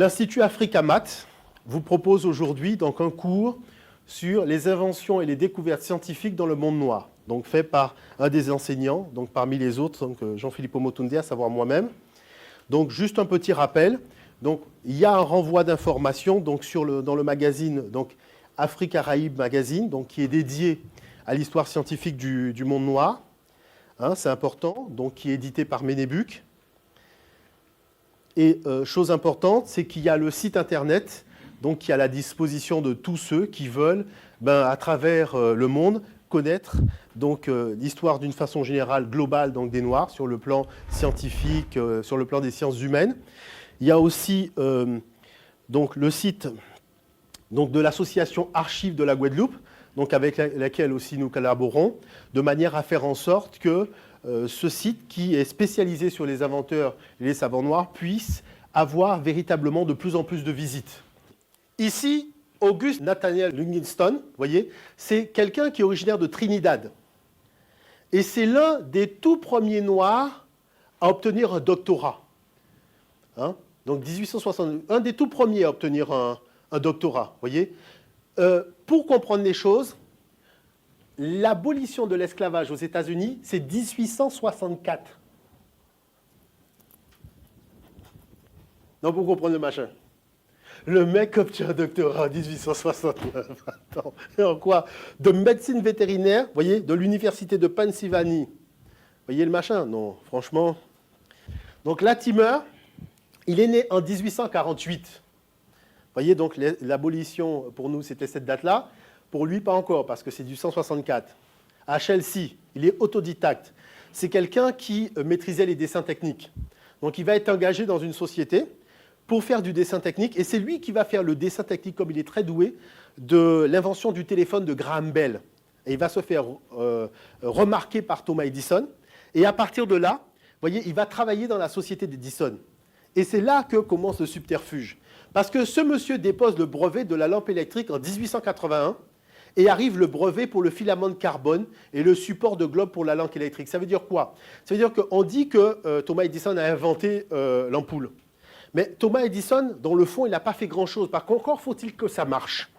L'Institut Africamat vous propose aujourd'hui donc un cours sur les inventions et les découvertes scientifiques dans le monde noir, donc fait par un des enseignants, donc parmi les autres, donc Jean-Philippe Omotunde, à savoir moi-même. Donc juste un petit rappel, donc il y a un renvoi d'informations donc dans le magazine donc Afrique Caraïbes Magazine, donc qui est dédié à l'histoire scientifique du monde noir, hein, c'est important, donc qui est édité par Ménébuc. Et chose importante, c'est qu'il y a le site internet, donc qui est à la disposition de tous ceux qui veulent, à travers le monde, connaître donc l'histoire d'une façon générale globale donc des Noirs sur le plan scientifique, sur le plan des sciences humaines. Il y a aussi donc le site donc de l'association Archives de la Guadeloupe, donc avec laquelle aussi nous collaborons, de manière à faire en sorte que ce site qui est spécialisé sur les inventeurs et les savants noirs puisse avoir véritablement de plus en plus de visites. Ici, Auguste Nathaniel Livingstone, vous voyez, c'est quelqu'un qui est originaire de Trinidad. Et c'est l'un des tout premiers Noirs à obtenir un doctorat. Hein? Donc 1860, un des tout premiers à obtenir un doctorat, vous voyez. Pour comprendre les choses, l'abolition de l'esclavage aux États-Unis, c'est 1864. Non, pour comprendre le machin. Le mec obtient un doctorat en 1869. Attends, en quoi? De médecine vétérinaire, vous voyez, de l'université de Pennsylvanie. Vous voyez le machin? Non, franchement. Donc Latimer, il est né en 1848. Vous voyez, donc l'abolition, pour nous, c'était cette date-là. Pour lui, pas encore, parce que c'est du 164. À Chelsea, il est autodidacte. C'est quelqu'un qui maîtrisait les dessins techniques. Donc, il va être engagé dans une société pour faire du dessin technique. Et c'est lui qui va faire le dessin technique, comme il est très doué, de l'invention du téléphone de Graham Bell. Et il va se faire remarquer par Thomas Edison. Et à partir de là, vous voyez, il va travailler dans la société d'Edison. Et c'est là que commence le subterfuge. Parce que ce monsieur dépose le brevet de la lampe électrique en 1881 et arrive le brevet pour le filament de carbone et le support de globe pour la lampe électrique. Ça veut dire quoi? Ça veut dire qu'on dit que Thomas Edison a inventé l'ampoule. Mais Thomas Edison, dans le fond, il n'a pas fait grand-chose. Par contre, encore faut-il que ça marche.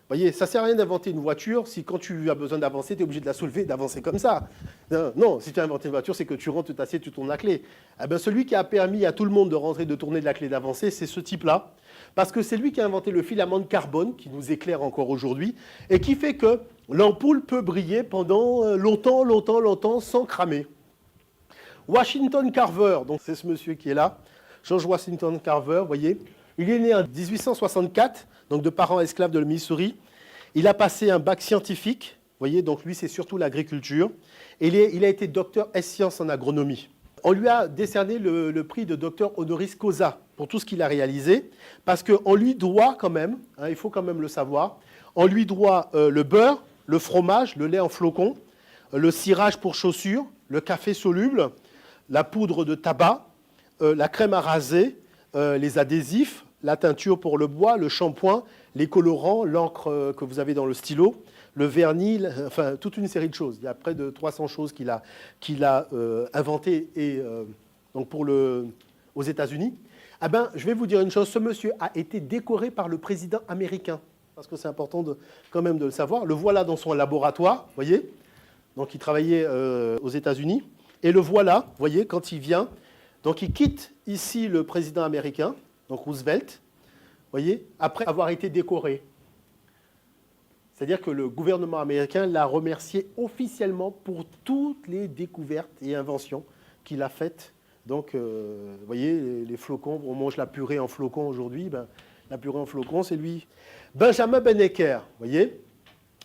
Vous voyez, ça ne sert à rien d'inventer une voiture si quand tu as besoin d'avancer, tu es obligé de la soulever et d'avancer comme ça. Non, si tu as inventé une voiture, c'est que tu rentres, tu t'assieds, tu tournes la clé. Eh bien, celui qui a permis à tout le monde de rentrer, de tourner de la clé, d'avancer, c'est ce type-là. Parce que c'est lui qui a inventé le filament de carbone, qui nous éclaire encore aujourd'hui, et qui fait que l'ampoule peut briller pendant longtemps, longtemps, longtemps, sans cramer. Washington Carver, donc c'est ce monsieur qui est là, George Washington Carver, vous voyez, il est né en 1864, donc de parents esclaves de Missouri. Il a passé un bac scientifique, vous voyez, donc lui c'est surtout l'agriculture, et il a été docteur ès-sciences en agronomie. On lui a décerné le prix de docteur honoris causa pour tout ce qu'il a réalisé, parce qu'on lui doit quand même, hein, il faut quand même le savoir, on lui doit le beurre, le fromage, le lait en flocons, le cirage pour chaussures, le café soluble, la poudre de tabac, la crème à raser, les adhésifs, la teinture pour le bois, le shampoing, les colorants, l'encre que vous avez dans le stylo, le vernis, enfin toute une série de choses. Il y a près de 300 choses qu'il a inventées donc aux États-Unis. Ah ben, je vais vous dire une chose, ce monsieur a été décoré par le président américain, parce que c'est important quand même de le savoir. Le voilà dans son laboratoire, vous voyez, donc il travaillait aux États-Unis, et le voilà, vous voyez, quand il vient, donc il quitte ici le président américain, donc Roosevelt, voyez, après avoir été décoré. C'est-à-dire que le gouvernement américain l'a remercié officiellement pour toutes les découvertes et inventions qu'il a faites. Donc, vous voyez, les flocons, on mange la purée en flocons aujourd'hui, la purée en flocons, c'est lui. Benjamin Banneker, vous voyez.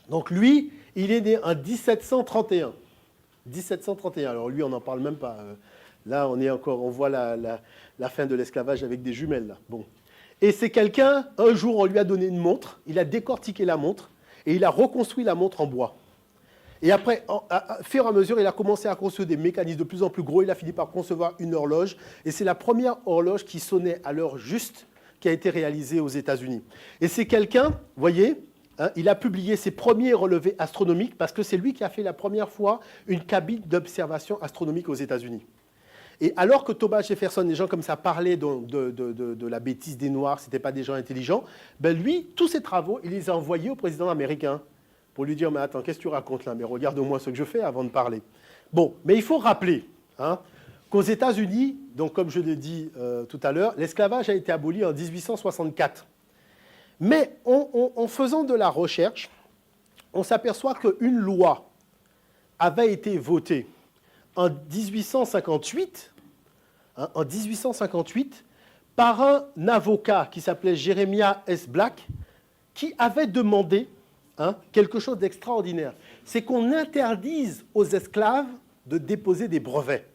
Donc lui, il est né en 1731. 1731, alors lui, on n'en parle même pas. Là, on voit la fin de l'esclavage avec des jumelles. Là. Bon. Et c'est quelqu'un, un jour, on lui a donné une montre, il a décortiqué la montre, et il a reconstruit la montre en bois. Et après, au fur et à mesure, il a commencé à construire des mécanismes de plus en plus gros. Il a fini par concevoir une horloge. Et c'est la première horloge qui sonnait à l'heure juste qui a été réalisée aux États-Unis. Et c'est quelqu'un, vous voyez, hein, il a publié ses premiers relevés astronomiques parce que c'est lui qui a fait la première fois une cabine d'observation astronomique aux États-Unis. Et alors que Thomas Jefferson, des gens comme ça parlaient de la bêtise des Noirs, ce n'étaient pas des gens intelligents, ben lui, tous ses travaux, il les a envoyés au président américain pour lui dire « Mais attends, qu'est-ce que tu racontes là? Mais regarde au moins ce que je fais avant de parler. » Bon, mais il faut rappeler qu'aux États-Unis, donc comme je l'ai dit tout à l'heure, l'esclavage a été aboli en 1864. Mais en faisant de la recherche, on s'aperçoit qu'une loi avait été votée en 1858, par un avocat qui s'appelait Jeremiah S. Black, qui avait demandé quelque chose d'extraordinaire. C'est qu'on interdise aux esclaves de déposer des brevets.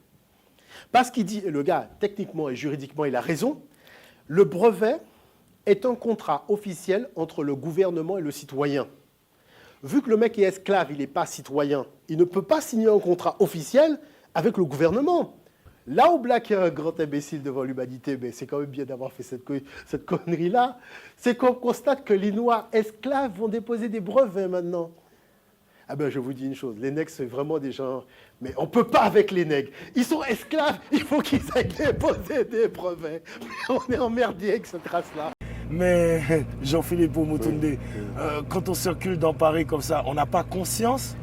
Parce qu'il dit, et le gars, techniquement et juridiquement, il a raison, le brevet est un contrat officiel entre le gouvernement et le citoyen. Vu que le mec est esclave, il n'est pas citoyen, il ne peut pas signer un contrat officiel avec le gouvernement. Là où Black est un grand imbécile devant l'humanité, mais c'est quand même bien d'avoir fait cette connerie-là, c'est qu'on constate que les Noirs esclaves vont déposer des brevets maintenant. Ah ben je vous dis une chose, les nègres, c'est vraiment des gens... Mais on ne peut pas avec les nègres. Ils sont esclaves, il faut qu'ils aillent déposer des brevets. Mais on est emmerdé avec cette race-là. Mais Jean-Philippe Omotunde, quand on circule dans Paris comme ça, on n'a pas conscience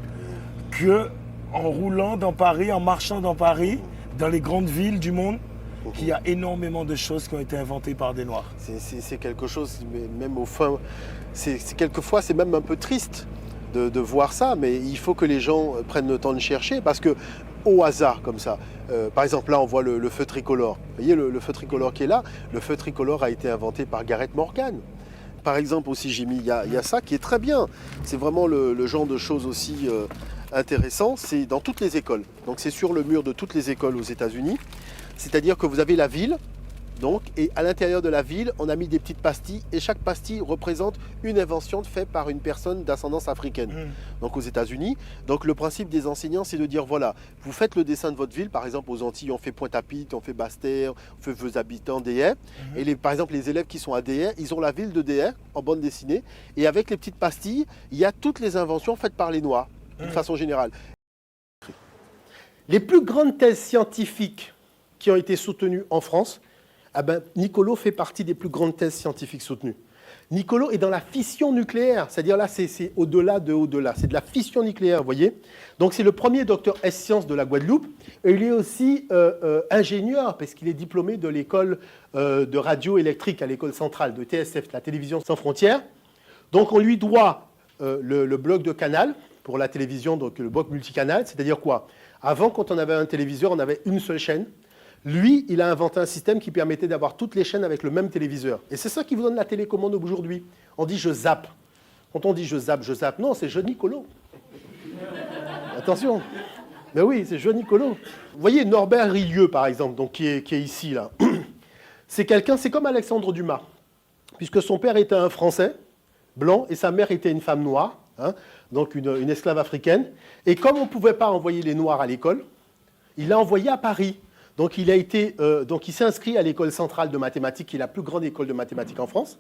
qu'en roulant dans Paris, en marchant dans Paris, dans les grandes villes du monde, qu'il y a énormément de choses qui ont été inventées par des Noirs. C'est quelque chose, même au fin... quelquefois, c'est même un peu triste de voir ça, mais il faut que les gens prennent le temps de chercher, parce que au hasard, comme ça, par exemple, là, on voit le feu tricolore. Vous voyez le feu tricolore qui est là? Le feu tricolore a été inventé par Gareth Morgan. Par exemple, aussi, Jimmy, il y a ça qui est très bien. C'est vraiment le genre de choses aussi intéressant. C'est dans toutes les écoles. Donc, c'est sur le mur de toutes les écoles aux États-Unis. C'est-à-dire que vous avez la ville, donc, et à l'intérieur de la ville, on a mis des petites pastilles, et chaque pastille représente une invention faite par une personne d'ascendance africaine. Donc aux États-Unis, donc le principe des enseignants, c'est de dire, voilà, vous faites le dessin de votre ville, par exemple aux Antilles, on fait Pointe-à-Pitre, on fait Basse-Terre, on fait vos habitants Des et par exemple les élèves qui sont à Des ils ont la ville de Des en bande dessinée, et avec les petites pastilles, il y a toutes les inventions faites par les Noirs, d'une façon générale. Les plus grandes thèses scientifiques qui ont été soutenues en France, Niccolo fait partie des plus grandes thèses scientifiques soutenues. Niccolo est dans la fission nucléaire, c'est-à-dire là, c'est au-delà de au-delà, c'est de la fission nucléaire, vous voyez. Donc c'est le premier docteur S-Sciences de la Guadeloupe, et il est aussi ingénieur, parce qu'il est diplômé de l'école de radio électrique à l'école centrale de TSF, la télévision sans frontières. Donc on lui doit le bloc de canal pour la télévision, donc le bloc multicanal, c'est-à-dire quoi? Avant, quand on avait un téléviseur, on avait une seule chaîne. Lui, il a inventé un système qui permettait d'avoir toutes les chaînes avec le même téléviseur. Et c'est ça qui vous donne la télécommande aujourd'hui. On dit « je zappe ». Quand on dit « je zappe », non, c'est « je Niccolo ». Attention. Mais oui, c'est « je Niccolo ». Vous voyez, Norbert Rieu, par exemple, donc, qui est ici, là. C'est quelqu'un, c'est comme Alexandre Dumas, puisque son père était un Français, blanc, et sa mère était une femme noire, donc une esclave africaine. Et comme on ne pouvait pas envoyer les Noirs à l'école, il l'a envoyé à Paris. Donc il s'est inscrit à l'école centrale de mathématiques, qui est la plus grande école de mathématiques en France.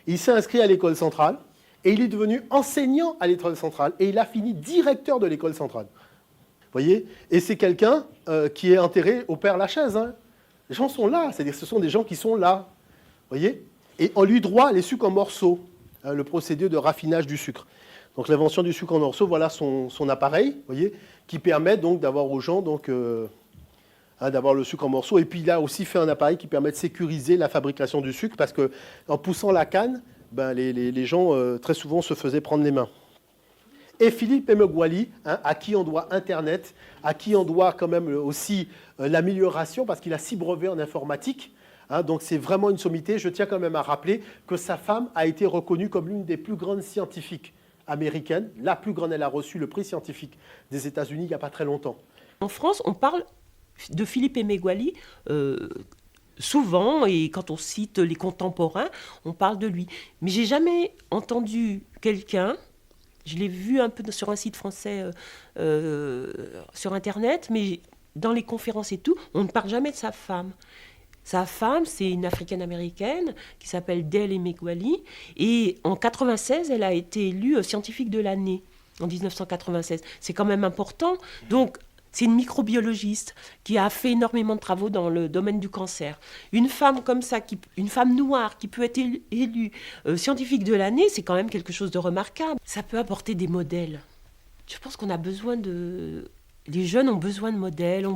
Il s'est inscrit à l'école centrale et il est devenu enseignant à l'école centrale et il a fini directeur de l'école centrale. Vous voyez? Et c'est quelqu'un qui est enterré au Père-Lachaise. Les gens sont là, c'est-à-dire que ce sont des gens qui sont là. Vous voyez? Et on lui doit les sucres en morceaux, le procédé de raffinage du sucre. Donc l'invention du sucre en morceaux, voilà son appareil, vous voyez, qui permet donc d'avoir aux gens d'avoir le sucre en morceaux. Et puis, il a aussi fait un appareil qui permet de sécuriser la fabrication du sucre parce qu'en poussant la canne, les gens, très souvent, se faisaient prendre les mains. Et Philippe Emeagwali, à qui on doit Internet, à qui on doit quand même aussi l'amélioration parce qu'il a 6 brevets en informatique. Donc, c'est vraiment une sommité. Je tiens quand même à rappeler que sa femme a été reconnue comme l'une des plus grandes scientifiques américaines. La plus grande, elle a reçu le prix scientifique des États-Unis il n'y a pas très longtemps. En France, on parle de Philippe Emeagwali souvent, et quand on cite les contemporains, on parle de lui. Mais j'ai jamais entendu quelqu'un, je l'ai vu un peu sur un site français sur Internet, mais dans les conférences et tout, on ne parle jamais de sa femme. Sa femme, c'est une africaine-américaine qui s'appelle Dale Emeagwali, et en 1996, elle a été élue scientifique de l'année, en 1996. C'est quand même important. Donc, C'est une microbiologiste qui a fait énormément de travaux dans le domaine du cancer. Une femme comme ça, une femme noire qui peut être élue scientifique de l'année, c'est quand même quelque chose de remarquable. Ça peut apporter des modèles. Je pense qu'on a besoin de... Les jeunes ont besoin de modèles.